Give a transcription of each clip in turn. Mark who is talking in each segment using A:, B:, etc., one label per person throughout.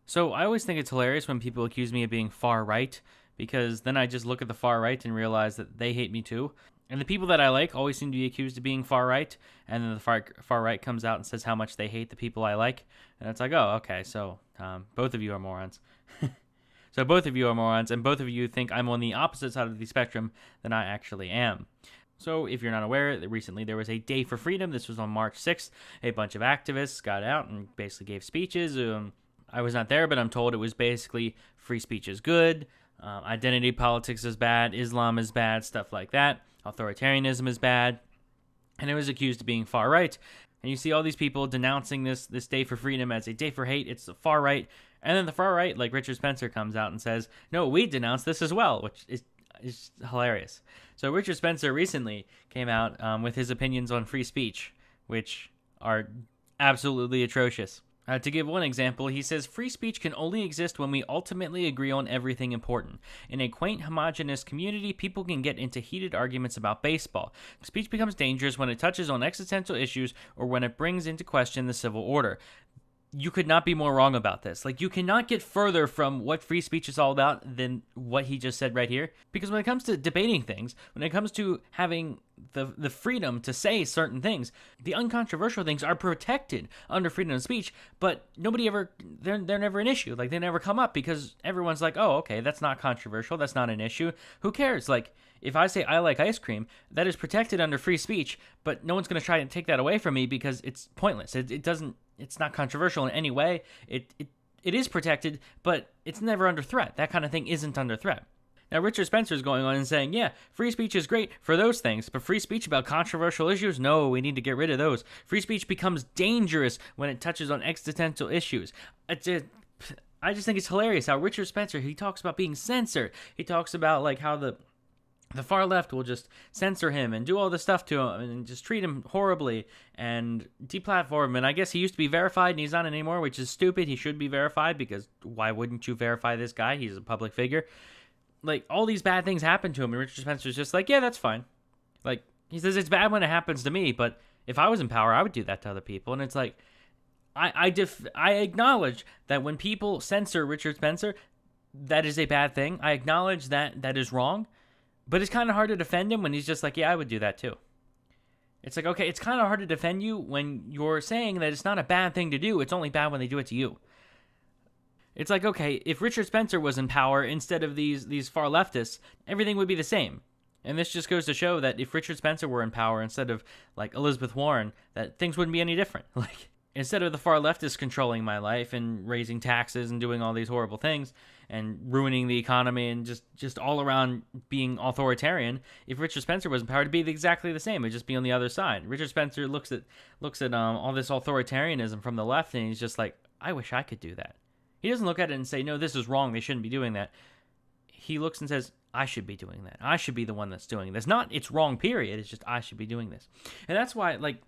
A: So I always think it's hilarious when people accuse me of being far right, because then I just look at the far right and realize that they hate me too. And the people that I like always seem to be accused of being far right, and then the far right comes out and says how much they hate the people I like, and it's like, oh, okay, so both of you are morons. So both of you are morons, and both of you think I'm on the opposite side of the spectrum than I actually am. So if you're not aware, recently there was a Day for Freedom. This was on March 6th. A bunch of activists got out and basically gave speeches. I was not there, but I'm told it was basically free speech is good, identity politics is bad, Islam is bad, stuff like that. Authoritarianism is bad, and it was accused of being far right. And you see all these people denouncing this Day for Freedom as a day for hate. It's the far right, and then the far right, like Richard Spencer, comes out and says, "No, we denounce this as well," which is hilarious. So Richard Spencer recently came out with his opinions on free speech, which are absolutely atrocious. To give one example, he says, free speech can only exist when we ultimately agree on everything important. In a quaint, homogenous community, people can get into heated arguments about baseball. Speech becomes dangerous when it touches on existential issues or when it brings into question the civil order. You could not be more wrong about this. Like, you cannot get further from what free speech is all about than what he just said right here. Because when it comes to debating things, when it comes to having the freedom to say certain things, the uncontroversial things are protected under freedom of speech, but they're never an issue. Like, they never come up because everyone's like, oh, okay, that's not controversial. That's not an issue. Who cares? Like, if I say I like ice cream, that is protected under free speech, but no one's going to try and take that away from me because it's pointless. It's not controversial in any way. It is protected, but it's never under threat. That kind of thing isn't under threat. Now, Richard Spencer is going on and saying, yeah, free speech is great for those things, but free speech about controversial issues, no, we need to get rid of those. Free speech becomes dangerous when it touches on existential issues. I just think it's hilarious how Richard Spencer, he talks about being censored. He talks about like how the far left will just censor him and do all this stuff to him and just treat him horribly and deplatform him. And I guess he used to be verified and he's not anymore, which is stupid. He should be verified because why wouldn't you verify this guy? He's a public figure. Like, all these bad things happen to him, and Richard Spencer's just like, yeah, that's fine. Like, he says it's bad when it happens to me, but if I was in power, I would do that to other people. And it's like, I acknowledge that when people censor Richard Spencer, that is a bad thing. I acknowledge that that is wrong. But it's kind of hard to defend him when he's just like, yeah, I would do that too. It's like, okay, it's kind of hard to defend you when you're saying that it's not a bad thing to do. It's only bad when they do it to you. It's like, okay, if Richard Spencer was in power instead of these far leftists, everything would be the same. And this just goes to show that if Richard Spencer were in power instead of, like, Elizabeth Warren, that things wouldn't be any different. Like, instead of the far leftists controlling my life and raising taxes and doing all these horrible things and ruining the economy and just all around being authoritarian, if Richard Spencer was in power, it'd be exactly the same. It'd just be on the other side. Richard Spencer looks at all this authoritarianism from the left, and he's just like, I wish I could do that. He doesn't look at it and say, no, this is wrong. They shouldn't be doing that. He looks and says, I should be doing that. I should be the one that's doing this. Not it's wrong, period. It's just I should be doing this. And that's why, like,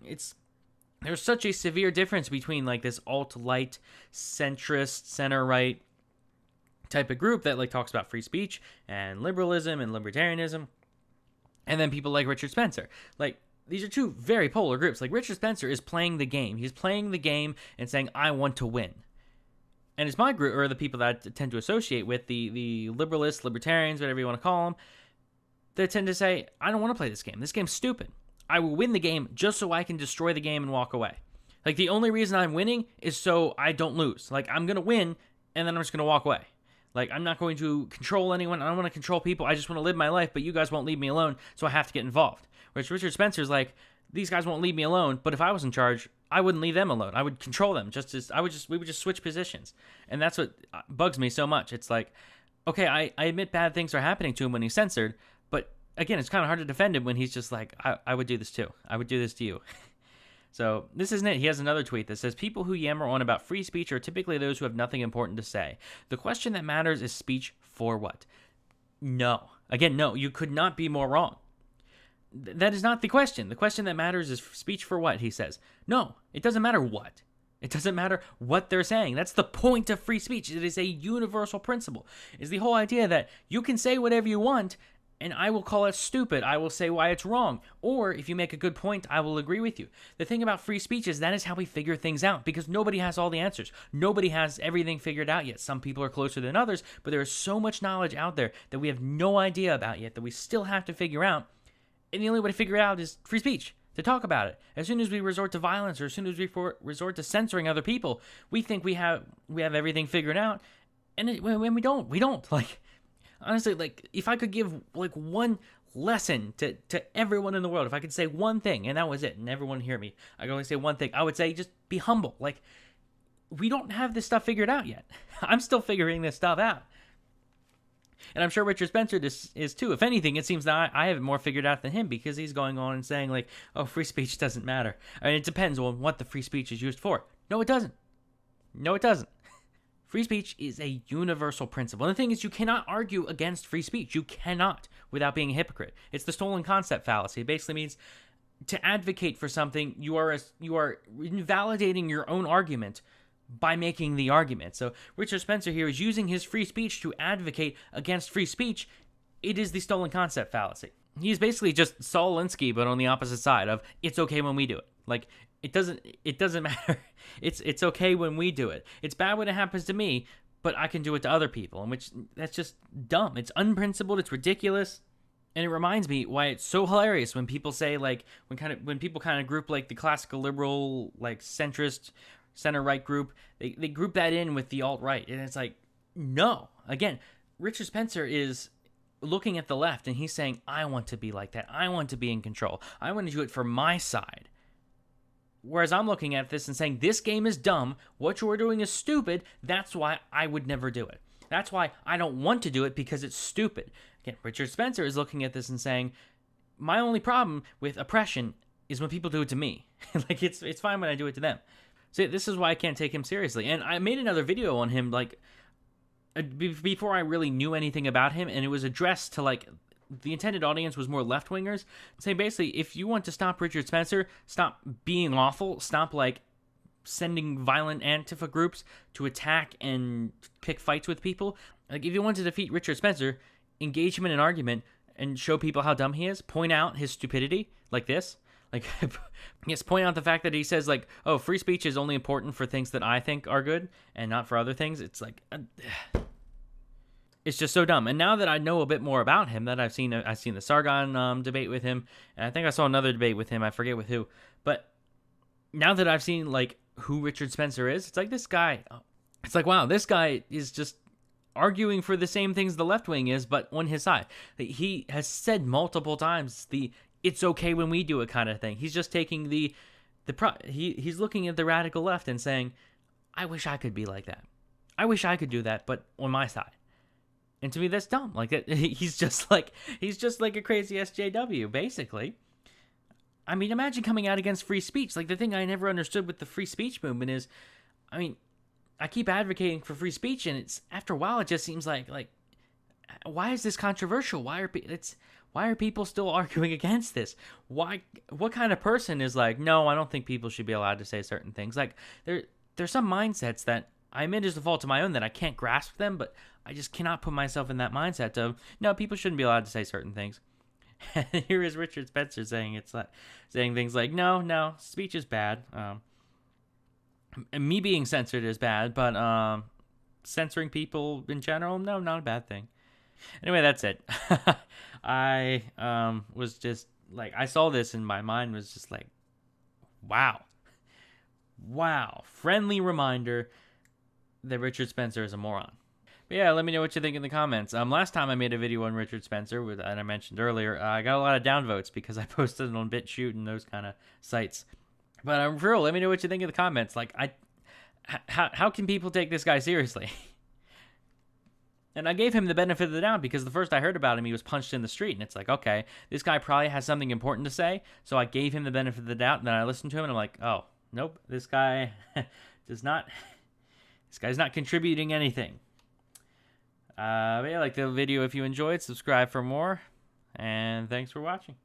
A: there's such a severe difference between, like, this alt-light, centrist, center-right type of group that, like, talks about free speech and liberalism and libertarianism, and then people like Richard Spencer. Like, these are two very polar groups. Like, Richard Spencer is playing the game. He's playing the game and saying, I want to win. And it's my group, or the people that I tend to associate with, the liberalists, libertarians, whatever you want to call them, they tend to say, I don't want to play this game. This game's stupid. I will win the game just so I can destroy the game and walk away. Like, the only reason I'm winning is so I don't lose. Like, I'm going to win, and then I'm just going to walk away. Like, I'm not going to control anyone. I don't want to control people. I just want to live my life, but you guys won't leave me alone, so I have to get involved. Whereas Richard Spencer's like, these guys won't leave me alone, but if I was in charge, I wouldn't leave them alone. I would control them. We would just switch positions. And that's what bugs me so much. It's like, okay, I admit bad things are happening to him when he's censored, but again, it's kind of hard to defend him when he's just like, I would do this too. I would do this to you. So this isn't it. He has another tweet that says, people who yammer on about free speech are typically those who have nothing important to say. The question that matters is speech for what? No. Again, no, you could not be more wrong. That is not the question. The question that matters is speech for what, he says. No, it doesn't matter what. It doesn't matter what they're saying. That's the point of free speech. It is a universal principle. It's the whole idea that you can say whatever you want and I will call it stupid. I will say why it's wrong. Or if you make a good point, I will agree with you. The thing about free speech is that is how we figure things out, because nobody has all the answers. Nobody has everything figured out yet. Some people are closer than others, but there is so much knowledge out there that we have no idea about yet that we still have to figure out. And the only way to figure it out is free speech, to talk about it. As soon as we resort to violence, or as soon as we resort to censoring other people, we think we have everything figured out, and when we don't, we don't. Like, honestly, like, if I could give like one lesson to everyone in the world, if I could say one thing and that was it, and everyone hear me, I could only say one thing, I would say just be humble. Like, we don't have this stuff figured out yet. I'm still figuring this stuff out. And I'm sure Richard Spencer is too. If anything, it seems that I have it more figured out than him, because he's going on and saying, like, oh, free speech doesn't matter. I mean, it depends on what the free speech is used for. No, it doesn't. No, it doesn't. Free speech is a universal principle. And the thing is, you cannot argue against free speech. You cannot without being a hypocrite. It's the stolen concept fallacy. It basically means to advocate for something, you are invalidating your own argument by making the argument. So Richard Spencer here is using his free speech to advocate against free speech. It is the stolen concept fallacy. He's basically just Saul Alinsky, but on the opposite side of it's okay when we do it. Like, it doesn't matter. It's okay when we do it. It's bad when it happens to me, but I can do it to other people, and that's just dumb. It's unprincipled, it's ridiculous. And it reminds me why it's so hilarious when people say, like, when people kind of group like the classical liberal, like centrist, center-right group, they group that in with the alt-right. And it's like, no. Again, Richard Spencer is looking at the left and he's saying, I want to be like that. I want to be in control. I want to do it for my side. Whereas I'm looking at this and saying, this game is dumb. What you're doing is stupid. That's why I would never do it. That's why I don't want to do it, because it's stupid. Again, Richard Spencer is looking at this and saying, my only problem with oppression is when people do it to me. Like, it's fine when I do it to them. So this is why I can't take him seriously. And I made another video on him, like, before I really knew anything about him, and it was addressed to, like, the intended audience was more left-wingers, saying basically, if you want to stop Richard Spencer, stop being awful, stop, like, sending violent Antifa groups to attack and pick fights with people. Like, if you want to defeat Richard Spencer, engage him in an argument and show people how dumb he is, point out his stupidity, like this. Like, yes, point out the fact that he says, like, oh, free speech is only important for things that I think are good and not for other things. It's like, it's just so dumb. And now that I know a bit more about him, that I've seen the Sargon debate with him, and I think I saw another debate with him. I forget with who. But now that I've seen, like, who Richard Spencer is, it's like this guy. It's like, wow, this guy is just arguing for the same things the left wing is, but on his side. He has said multiple times the it's okay when we do it kind of thing. He's just taking he's looking at the radical left and saying, I wish I could be like that. I wish I could do that, but on my side. And to me, that's dumb. Like, that, he's just like a crazy SJW, basically. I mean, imagine coming out against free speech. Like, the thing I never understood with the free speech movement is, I mean, I keep advocating for free speech, and it's after a while it just seems like why is this controversial? Why are people still arguing against this? Why? What kind of person is like, no, I don't think people should be allowed to say certain things? Like, there's some mindsets that I admit is the fault of my own that I can't grasp them, but I just cannot put myself in that mindset of, no, people shouldn't be allowed to say certain things. And here is Richard Spencer saying things like, no, speech is bad. And me being censored is bad, but censoring people in general, no, not a bad thing. Anyway, that's it. I was just like, I saw this and my mind was just like, wow. Friendly reminder that Richard Spencer is a moron. But yeah, let me know what you think in the comments. Last time I made a video on Richard Spencer, and I mentioned earlier, I got a lot of downvotes because I posted it on BitChute and those kind of sites. But for real, let me know what you think in the comments. Like, how can people take this guy seriously? And I gave him the benefit of the doubt because the first I heard about him, he was punched in the street. And it's like, okay, this guy probably has something important to say. So I gave him the benefit of the doubt. And then I listened to him and I'm like, oh, nope, this guy this guy's not contributing anything. But yeah, like the video if you enjoyed, subscribe for more. And thanks for watching.